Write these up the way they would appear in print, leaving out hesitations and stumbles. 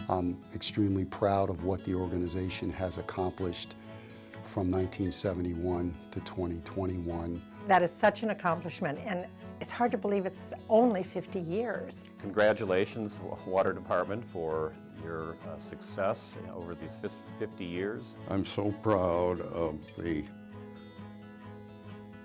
I'm extremely proud of what the organization has accomplished from 1971 to 2021. That is such an accomplishment, and it's hard to believe it's only 50 years. Congratulations, Water Department, for your success over these 50 years. I'm so proud of the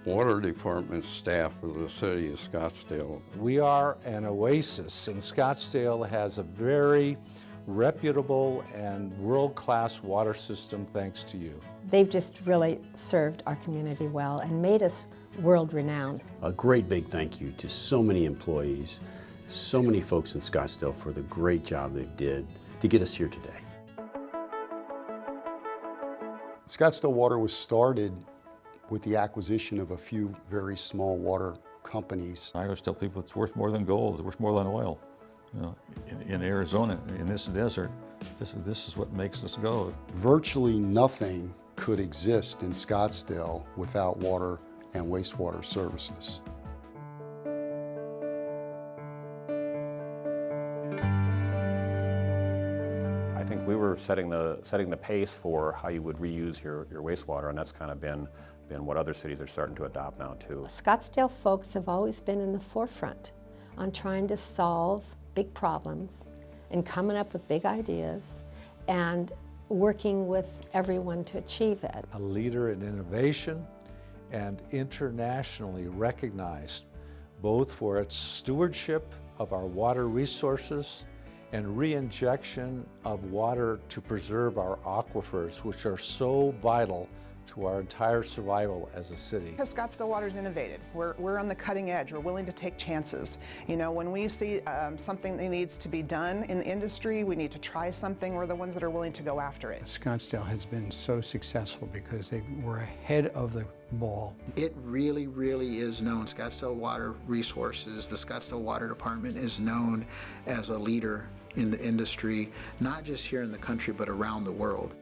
Water Department staff of the city of Scottsdale. We are an oasis, and Scottsdale has a very reputable and world-class water system thanks to you. They've just really served our community well and made us world-renowned. A great big thank you to so many employees, so many folks in Scottsdale for the great job they did to get us here today. Scottsdale Water was started with the acquisition of a few very small water companies. I always tell people it's worth more than gold, it's worth more than oil. You know, in Arizona, in this desert, this is what makes us go. Virtually nothing could exist in Scottsdale without water and wastewater services. I think we were setting the pace for how you would reuse your wastewater, and that's kind of been what other cities are starting to adopt now too. Scottsdale folks have always been in the forefront on trying to solve big problems and coming up with big ideas and working with everyone to achieve it. A leader in innovation and internationally recognized both for its stewardship of our water resources and re-injection of water to preserve our aquifers, which are so vital to our entire survival as a city. Because Scottsdale Water's innovative. We're on the cutting edge. We're willing to take chances. You know, when we see something that needs to be done in the industry, we need to try something, we're the ones that are willing to go after it. Scottsdale has been so successful because they were ahead of the ball. It really, really is known. Scottsdale Water Resources, the Scottsdale Water Department is known as a leader in the industry, not just here in the country, but around the world.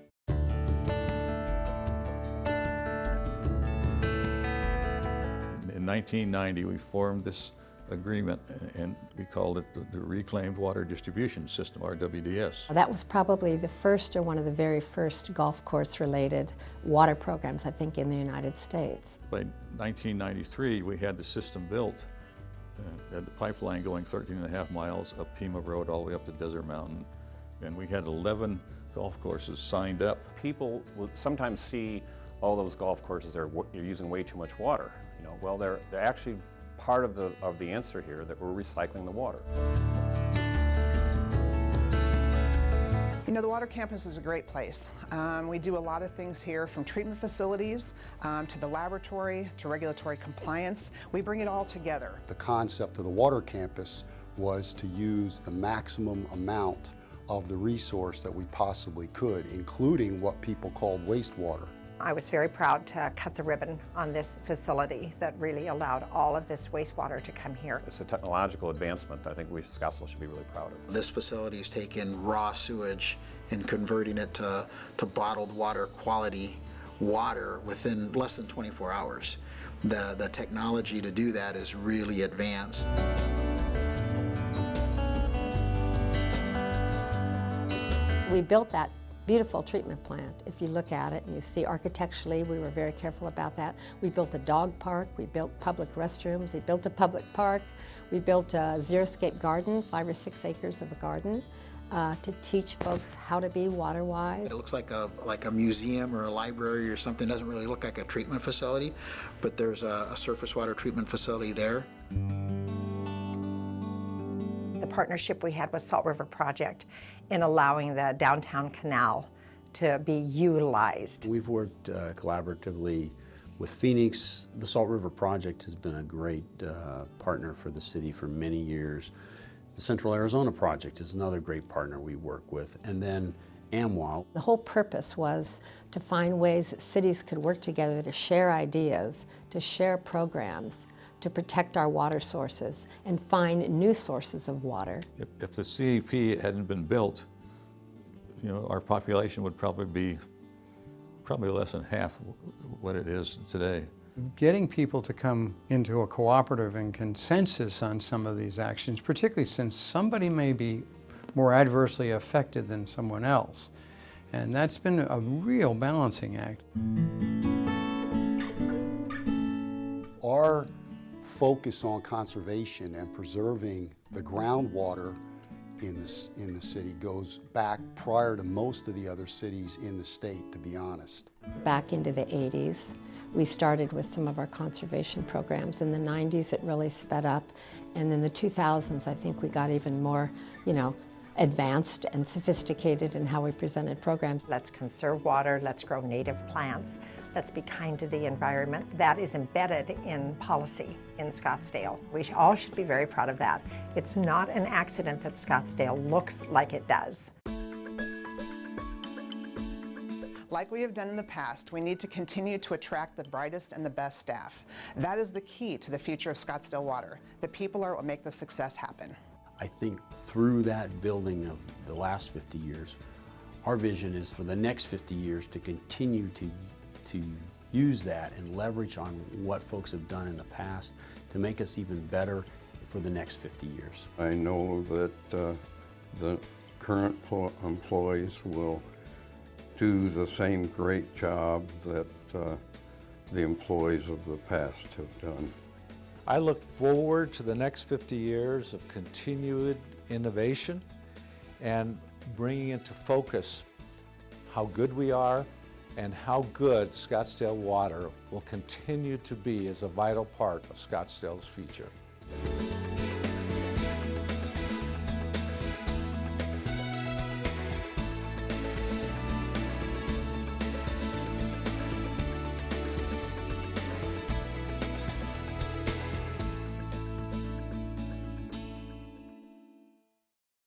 In 1990, we formed this agreement, and we called it the Reclaimed Water Distribution System, RWDS. That was probably the first or one of the very first golf course related water programs, I think, in the United States. By 1993, we had the system built. Had the pipeline going 13.5 miles up Pima Road all the way up to Desert Mountain, and we had 11 golf courses signed up. People will sometimes see all those golf courses you're using way too much water. You know, well, they're actually part of the answer here, that we're recycling the water. You know, the Water Campus is a great place. We do a lot of things here, from treatment facilities to the laboratory to regulatory compliance. We bring it all together. The concept of the Water Campus was to use the maximum amount of the resource that we possibly could, including what people called wastewater. I was very proud to cut the ribbon on this facility that really allowed all of this wastewater to come here. It's a technological advancement I think Scottsdale should be really proud of. This facility is taking raw sewage and converting it to bottled water quality water within less than 24 hours. The technology to do that is really advanced. We built that beautiful treatment plant. If you look at it and you see architecturally, we were very careful about that. We built a dog park, we built public restrooms, we built a public park, we built a xeriscape garden, 5 or 6 acres of a garden, to teach folks how to be water wise. It looks like a museum or a library or something. It doesn't really look like a treatment facility, but there's a surface water treatment facility there. The partnership we had with Salt River Project in allowing the downtown canal to be utilized. We've worked collaboratively with Phoenix. The Salt River Project has been a great partner for the city for many years. The Central Arizona Project is another great partner we work with. And then AMWA. The whole purpose was to find ways that cities could work together to share ideas, to share programs, to protect our water sources and find new sources of water. If the CEP hadn't been built, you know, our population would probably be less than half what it is today. Getting people to come into a cooperative and consensus on some of these actions, particularly since somebody may be more adversely affected than someone else. And that's been a real balancing act. Our focus on conservation and preserving the groundwater in the city goes back prior to most of the other cities in the state, to be honest. Back into the 80s, we started with some of our conservation programs. In the 90s, it really sped up. And in the 2000s, I think we got even more, advanced and sophisticated in how we presented programs. Let's conserve water, let's grow native plants, let's be kind to the environment. That is embedded in policy in Scottsdale. We all should be very proud of that. It's not an accident that Scottsdale looks like it does. Like we have done in the past, we need to continue to attract the brightest and the best staff. That is the key to the future of Scottsdale Water. The people are what make the success happen. I think through that building of the last 50 years, our vision is for the next 50 years to continue to use that and leverage on what folks have done in the past to make us even better for the next 50 years. I know that the current employees will do the same great job that the employees of the past have done. I look forward to the next 50 years of continued innovation and bringing into focus how good we are and how good Scottsdale Water will continue to be as a vital part of Scottsdale's future.